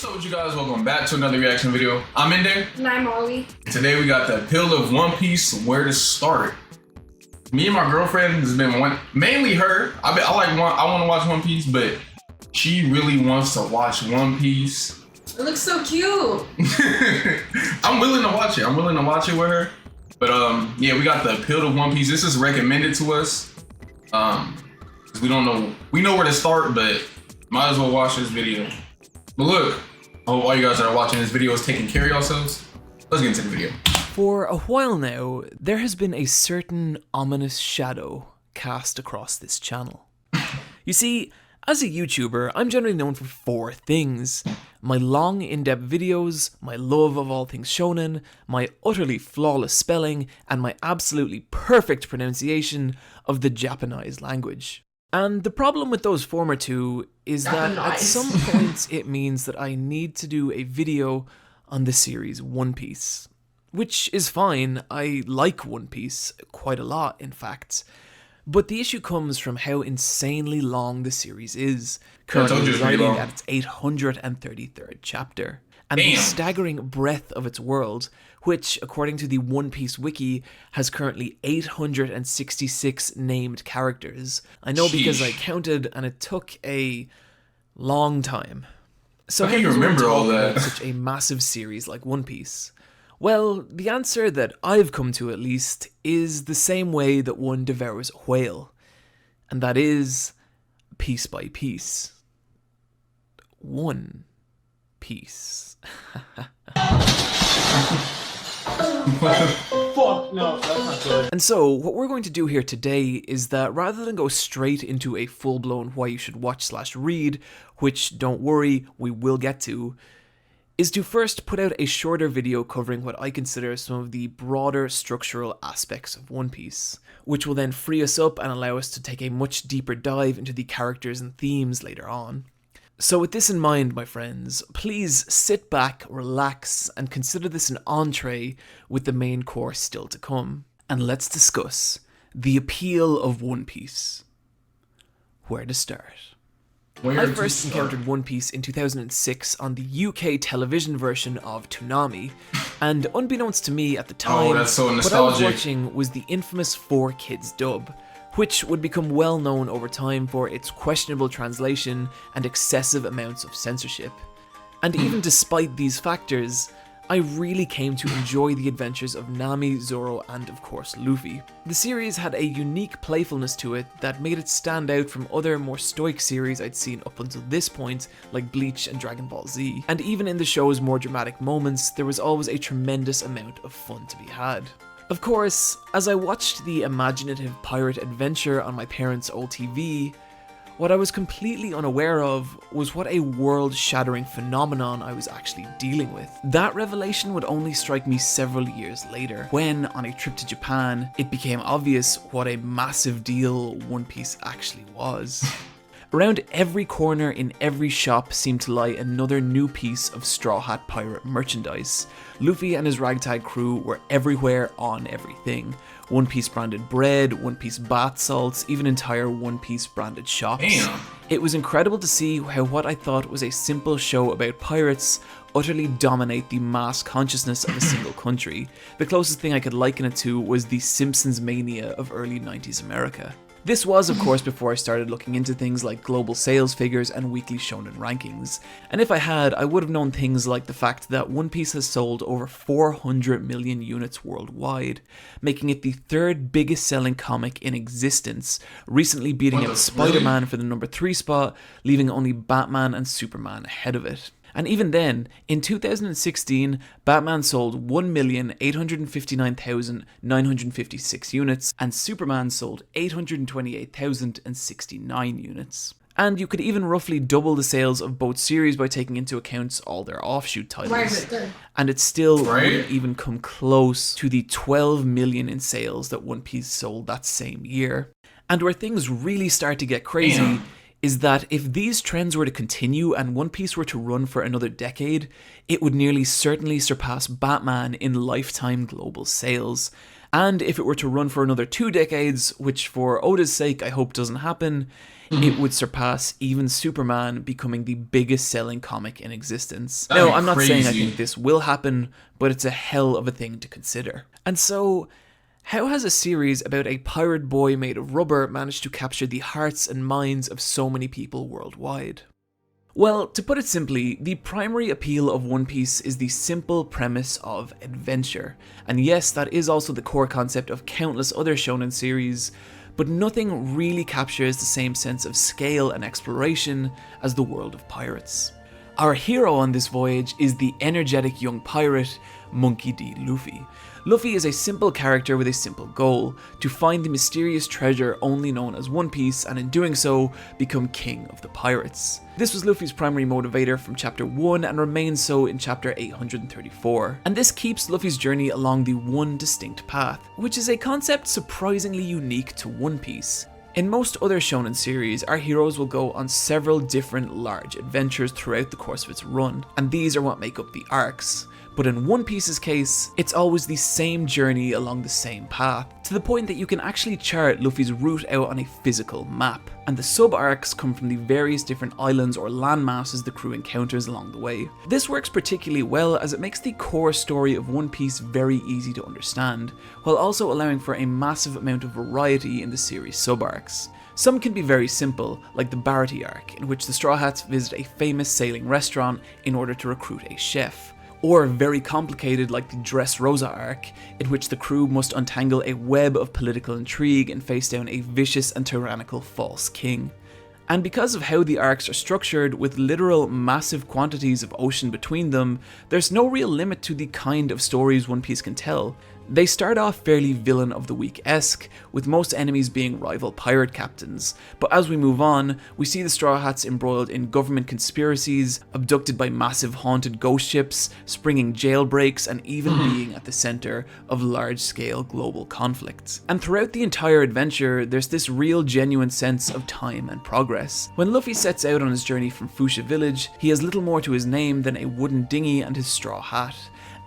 What's up with you guys? Welcome back to another reaction video. I'm in there. And I'm Ollie. Today we got the appeal of One Piece, where to start. Me and my girlfriend has been mainly her. I want to watch One Piece, but she really wants to watch One Piece. It looks so cute. I'm willing to watch it. I'm willing to watch it with her. But yeah, we got the appeal of One Piece. This is recommended to us. Cause we know where to start, but might as well watch this video. But look, I hope all you guys that are watching this video is taking care of yourselves. Let's get into the video. For a while now, there has been a certain ominous shadow cast across this channel. You see, as a YouTuber, I'm generally known for 4 things: my long, in-depth videos, my love of all things shonen, my utterly flawless spelling, and my absolutely perfect pronunciation of the Japanese language. And the problem with those former 2 is that at some points it means that I need to do a video on the series One Piece. Which is fine, I like One Piece quite a lot, in fact. But the issue comes from how insanely long the series is, currently residing at its 833rd chapter, and the staggering breadth of its world, which, according to the One Piece wiki, has currently 866 named characters. I know because I counted, and it took a long time. So how do you remember all that? Such a massive series like One Piece? Well, the answer that I've come to, at least, is the same way that one devours a whale. And that is piece by piece. One Piece. What the fuck? No, that's not good. And so, what we're going to do here today is that rather than go straight into a full-blown why you should watch/read, which, don't worry, we will get to, is to first put out a shorter video covering what I consider some of the broader structural aspects of One Piece, which will then free us up and allow us to take a much deeper dive into the characters and themes later on. So with this in mind, my friends, please sit back, relax, and consider this an entree with the main course still to come. And let's discuss the appeal of One Piece. Where to start? I first encountered One Piece in 2006 on the UK television version of Toonami, and unbeknownst to me at the time, what I was watching was the infamous 4Kids dub, which would become well known over time for its questionable translation and excessive amounts of censorship. And even despite these factors, I really came to enjoy the adventures of Nami, Zoro, and of course Luffy. The series had a unique playfulness to it that made it stand out from other more stoic series I'd seen up until this point, like Bleach and Dragon Ball Z. And even in the show's more dramatic moments, there was always a tremendous amount of fun to be had. Of course, as I watched the imaginative pirate adventure on my parents' old TV, what I was completely unaware of was what a world-shattering phenomenon I was actually dealing with. That revelation would only strike me several years later, when, on a trip to Japan, it became obvious what a massive deal One Piece actually was. Around every corner in every shop seemed to lie another new piece of Straw Hat Pirate merchandise. Luffy and his ragtag crew were everywhere on everything. One Piece branded bread, One Piece bath salts, even entire One Piece branded shops. Damn. It was incredible to see how what I thought was a simple show about pirates utterly dominate the mass consciousness of a single country. The closest thing I could liken it to was the Simpsons mania of early 90s America. This was, of course, before I started looking into things like global sales figures and weekly shonen rankings. And if I had, I would have known things like the fact that One Piece has sold over 400 million units worldwide, making it the 3rd biggest selling comic in existence, recently beating out Spider-Man for the number 3 spot, leaving only Batman and Superman ahead of it. And even then, in 2016, Batman sold 1,859,956 units, and Superman sold 828,069 units. And you could even roughly double the sales of both series by taking into account all their offshoot titles. And it still wouldn't even come close to the 12 million in sales that One Piece sold that same year. And where things really start to get crazy is that if these trends were to continue and One Piece were to run for another decade, it would nearly certainly surpass Batman in lifetime global sales. And if it were to run for another 2 decades, which for Oda's sake I hope doesn't happen, it would surpass even Superman, becoming the biggest selling comic in existence. That'd Now, be I'm not saying I crazy. think this will happen, but it's a hell of a thing to consider. And so, how has a series about a pirate boy made of rubber managed to capture the hearts and minds of so many people worldwide? Well, to put it simply, the primary appeal of One Piece is the simple premise of adventure. And yes, that is also the core concept of countless other shonen series, but nothing really captures the same sense of scale and exploration as the world of pirates. Our hero on this voyage is the energetic young pirate, Monkey D. Luffy. Luffy is a simple character with a simple goal, to find the mysterious treasure only known as One Piece, and in doing so, become king of the pirates. This was Luffy's primary motivator from chapter 1 and remains so in chapter 834. And this keeps Luffy's journey along the one distinct path, which is a concept surprisingly unique to One Piece. In most other shonen series, our heroes will go on several different large adventures throughout the course of its run, and these are what make up the arcs. But in One Piece's case, it's always the same journey along the same path, to the point that you can actually chart Luffy's route out on a physical map. And the sub-arcs come from the various different islands or landmasses the crew encounters along the way. This works particularly well as it makes the core story of One Piece very easy to understand, while also allowing for a massive amount of variety in the series sub-arcs. Some can be very simple, like the Barty arc, in which the Straw Hats visit a famous sailing restaurant in order to recruit a chef. Or very complicated like the Dressrosa arc, in which the crew must untangle a web of political intrigue and face down a vicious and tyrannical false king. And because of how the arcs are structured, with literal massive quantities of ocean between them, there's no real limit to the kind of stories One Piece can tell. They start off fairly villain of the week-esque, with most enemies being rival pirate captains, but as we move on, we see the Straw Hats embroiled in government conspiracies, abducted by massive haunted ghost ships, springing jailbreaks, and even being at the center of large-scale global conflicts. And throughout the entire adventure, there's this real genuine sense of time and progress. When Luffy sets out on his journey from Fuchsia Village, he has little more to his name than a wooden dinghy and his straw hat.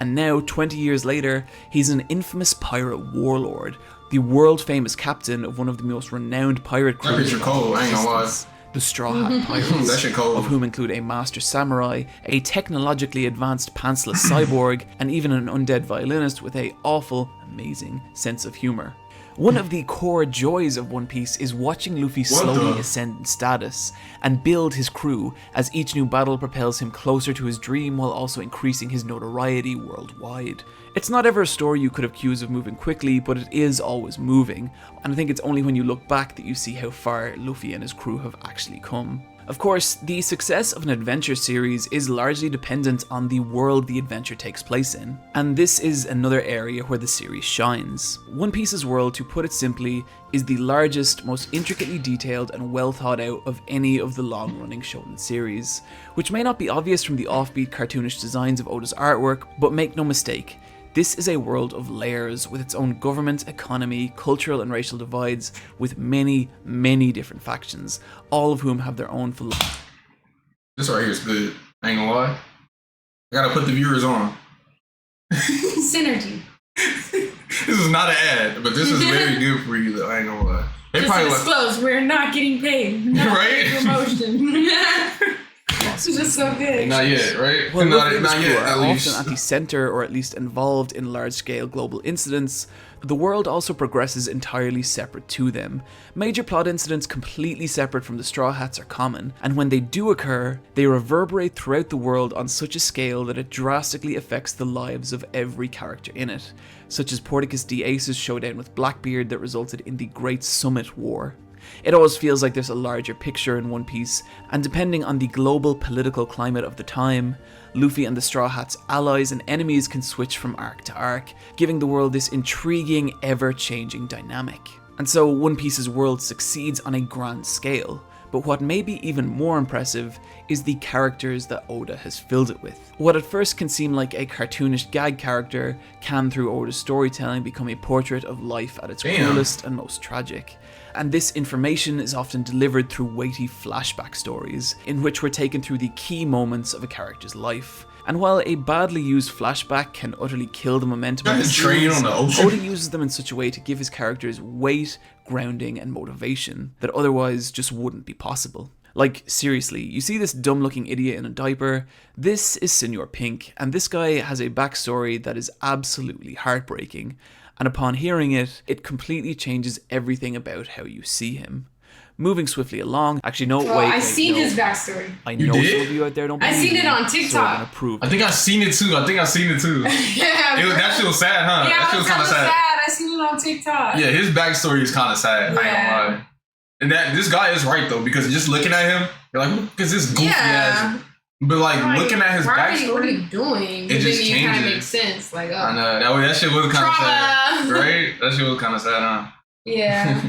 And now, 20 years later, he's an infamous pirate warlord, the world-famous captain of one of the most renowned pirate crews. That picture cold, I ain't gonna lie. The Straw Hat Pirates, That shit cold. of whom include a master samurai, a technologically advanced pantsless cyborg, and even an undead violinist with a awful, amazing sense of humor. One of the core joys of One Piece is watching Luffy slowly ascend in status and build his crew as each new battle propels him closer to his dream while also increasing his notoriety worldwide. It's not ever a story you could accuse of moving quickly, but it is always moving, and I think it's only when you look back that you see how far Luffy and his crew have actually come. Of course, the success of an adventure series is largely dependent on the world the adventure takes place in, and this is another area where the series shines. One Piece's world, to put it simply, is the largest, most intricately detailed and well thought out of any of the long-running shonen series, which may not be obvious from the offbeat cartoonish designs of Oda's artwork, but make no mistake, this is a world of layers with its own government, economy, cultural and racial divides, with many, many different factions, all of whom have their own philosophy. This right here is good. I ain't gonna lie. I gotta put the viewers on. Synergy. This is not an ad, but this is very good for you though. I ain't gonna lie. They Just probably to like, disclose, we're not getting paid. Not Right? Promotion. This is just so good. not yet, right? Well, not Luffy and his not crew yet, are at least. often at the center, or at least involved in large-scale global incidents, but the world also progresses entirely separate to them. Major plot incidents completely separate from the Straw Hats are common, and when they do occur, they reverberate throughout the world on such a scale that it drastically affects the lives of every character in it, such as Porticus D. Ace's showdown with Blackbeard that resulted in the Great Summit War. It always feels like there's a larger picture in One Piece, and depending on the global political climate of the time, Luffy and the Straw Hats' allies and enemies can switch from arc to arc, giving the world this intriguing, ever-changing dynamic. And so One Piece's world succeeds on a grand scale, But what may be even more impressive is the characters that Oda has filled it with. What at first can seem like a cartoonish gag character can, through Oda's storytelling, become a portrait of life at its cruelest and most tragic. And this information is often delivered through weighty flashback stories, in which we're taken through the key moments of a character's life. And while a badly used flashback can utterly kill the momentum of the series, Oda uses them in such a way to give his characters weight, grounding, and motivation that otherwise just wouldn't be possible. Like, seriously, you see this dumb-looking idiot in a diaper? This is Senor Pink, and this guy has a backstory that is absolutely heartbreaking. And upon hearing it, it completely changes everything about how you see him. Moving swiftly along, actually no, Well, wait, I seen no. his backstory. I know some of you out there don't believe I seen it me, on so I'm TikTok. gonna prove I think I seen it too. Yeah, That shit was sad, huh? yeah, That shit was kind of sad. I seen it on TikTok. Yeah, his backstory is kind of sad. I ain't gonna lie. And this guy is right though, because just looking at him, you're like, who is this goofy ass? But like looking at his backstory, what are you doing? It just then it kind of changes. makes sense. Like, oh, I know that shit was kind of sad, trauma. right? That shit was kind of sad, huh? Yeah.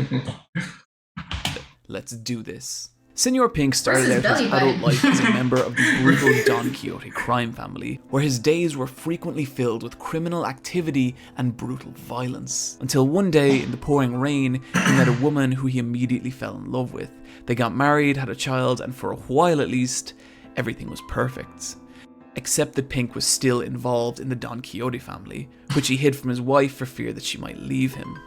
Let's do this. Senor Pink started Where's his out his belly adult button? life as a member of the brutal Don Quixote crime family, where his days were frequently filled with criminal activity and brutal violence. Until one day, in the pouring rain, he met a woman who he immediately fell in love with. They got married, had a child, and for a while at least, everything was perfect. Except that Pink was still involved in the Don Quixote family, which he hid from his wife for fear that she might leave him.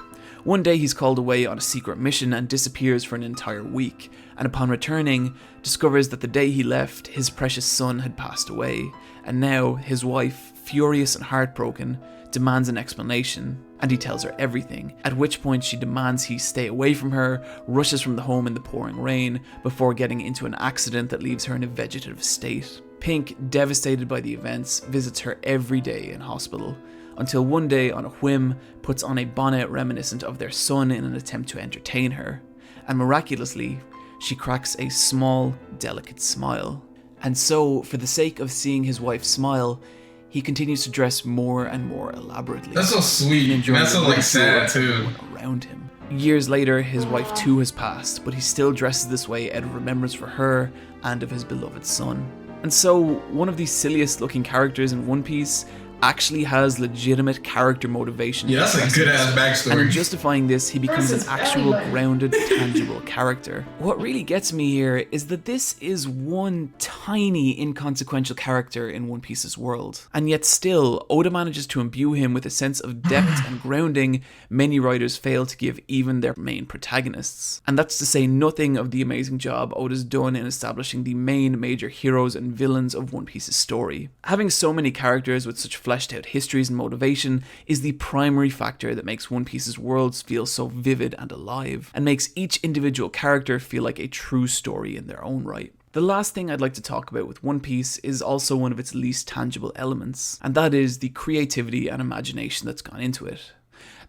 One day he's called away on a secret mission and disappears for an entire week, and upon returning, discovers that the day he left, his precious son had passed away, and now his wife, furious and heartbroken, demands an explanation, and he tells her everything, at which point she demands he stay away from her, rushes from the home in the pouring rain, before getting into an accident that leaves her in a vegetative state. Pink, devastated by the events, visits her every day in hospital, until one day, on a whim, puts on a bonnet reminiscent of their son in an attempt to entertain her, and miraculously, she cracks a small, delicate smile. And so, for the sake of seeing his wife smile, he continues to dress more and more elaborately. That's so sweet. enjoying That's so the like ridicule sad of too. everyone around him. Years later, his wife too has passed, but he still dresses this way out of remembrance for her and of his beloved son. And so, one of the silliest looking characters in One Piece actually has legitimate character motivation. Yeah, that's a good ass And in backstory. justifying this, he becomes an actual grounded, tangible character. What really gets me here is that this is one tiny, inconsequential character in One Piece's world. And yet still, Oda manages to imbue him with a sense of depth and grounding many writers fail to give even their main protagonists. And that's to say nothing of the amazing job Oda's done in establishing the main major heroes and villains of One Piece's story. Having so many characters with such fleshed out histories and motivation is the primary factor that makes One Piece's worlds feel so vivid and alive, and makes each individual character feel like a true story in their own right. The last thing I'd like to talk about with One Piece is also one of its least tangible elements, and that is the creativity and imagination that's gone into it.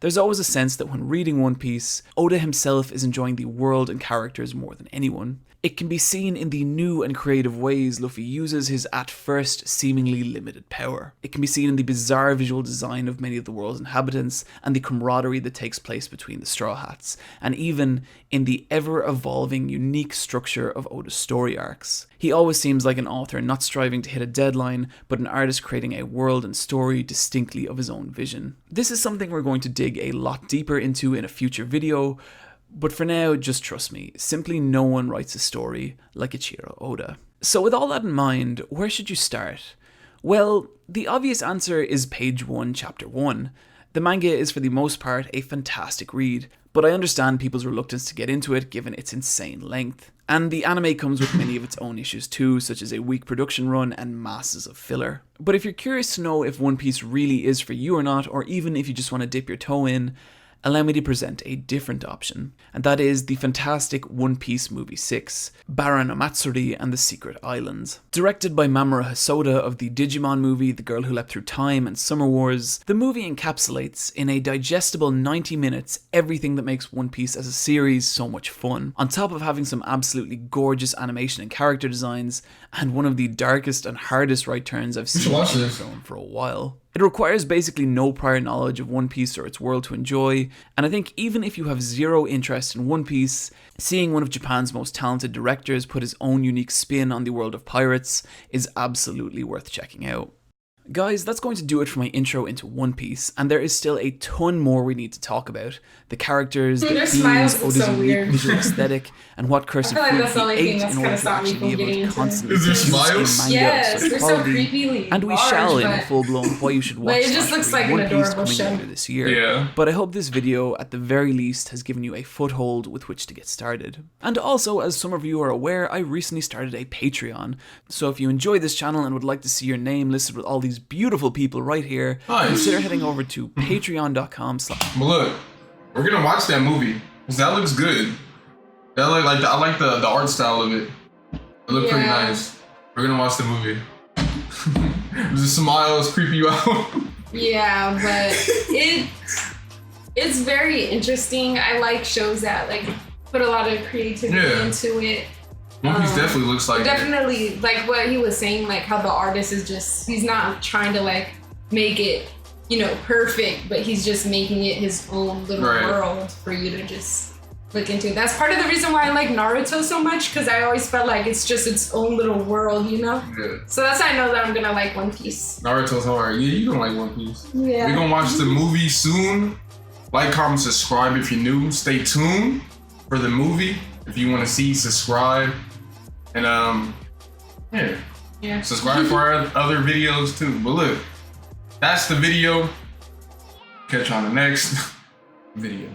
There's always a sense that when reading One Piece, Oda himself is enjoying the world and characters more than anyone. It can be seen in the new and creative ways Luffy uses his at first seemingly limited power. It can be seen in the bizarre visual design of many of the world's inhabitants and the camaraderie that takes place between the Straw Hats, and even in the ever-evolving unique structure of Oda's story arcs. He always seems like an author not striving to hit a deadline, but an artist creating a world and story distinctly of his own vision. This is something we're going to dig a lot deeper into in a future video, but for now, just trust me, simply no one writes a story like Ichiro Oda. So with all that in mind, where should you start? Well, the obvious answer is page 1, chapter 1. The manga is for the most part a fantastic read, but I understand people's reluctance to get into it given its insane length. And the anime comes with many of its own issues too, such as a weak production run and masses of filler. But if you're curious to know if One Piece really is for you or not, or even if you just want to dip your toe in, allow me to present a different option, and that is the fantastic One Piece Movie 6, Bara no Matsuri and the Secret Islands. Directed by Mamoru Hosoda of the Digimon movie The Girl Who Leapt Through Time and Summer Wars, the movie encapsulates, in a digestible 90 minutes, everything that makes One Piece as a series so much fun, on top of having some absolutely gorgeous animation and character designs, and one of the darkest and hardest right turns I've seen on film for a while. It requires basically no prior knowledge of One Piece or its world to enjoy, and I think even if you have zero interest in One Piece, seeing one of Japan's most talented directors put his own unique spin on the world of pirates is absolutely worth checking out. Guys, that's going to do it for my intro into One Piece, and there is still a ton more we need to talk about. The characters, the Their themes, smiles look Oda's so unique weird. visual aesthetic, and what cursive I feel like that's the food only he thing ate that's in kinda order to stopped me actually be from able getting to into it. constantly Is there produce a smiles? manga Yes, of such they're so quality. creepily And we large, shall in a but- full-blown why you should But watch it just slash looks read like an One Piece adorable coming show. later this year. Yeah. But I hope this video, at the very least, has given you a foothold with which to get started. And also, as some of you are aware, I recently started a Patreon. So if you enjoy this channel and would like to see your name listed with all these beautiful people right here, Nice. consider heading over to patreon.com/. But look, we're gonna watch that movie because that looks good. That look like I like the art style of it. It looked pretty Yeah. nice. We're gonna watch the movie. The smiles creep you out. Yeah, but it's very interesting. I like shows that like put a lot of creativity Yeah. into it. One Piece definitely looks like it. Definitely, like what he was saying, like how the artist is just, he's not trying to like make it, you know, perfect, but he's just making it his own little Right. world for you to just look into. That's part of the reason why I like Naruto so much, because I always felt like it's just its own little world, you know? Yeah. So that's how I know that I'm gonna like One Piece. Naruto's hard. Yeah, you don't like One Piece. Yeah. We're gonna watch the movie soon. Like, comment, subscribe if you're new. Stay tuned for the movie. If you want to see, subscribe. And Yeah. subscribe for our other videos too. But look, that's the video. Catch you on the next video.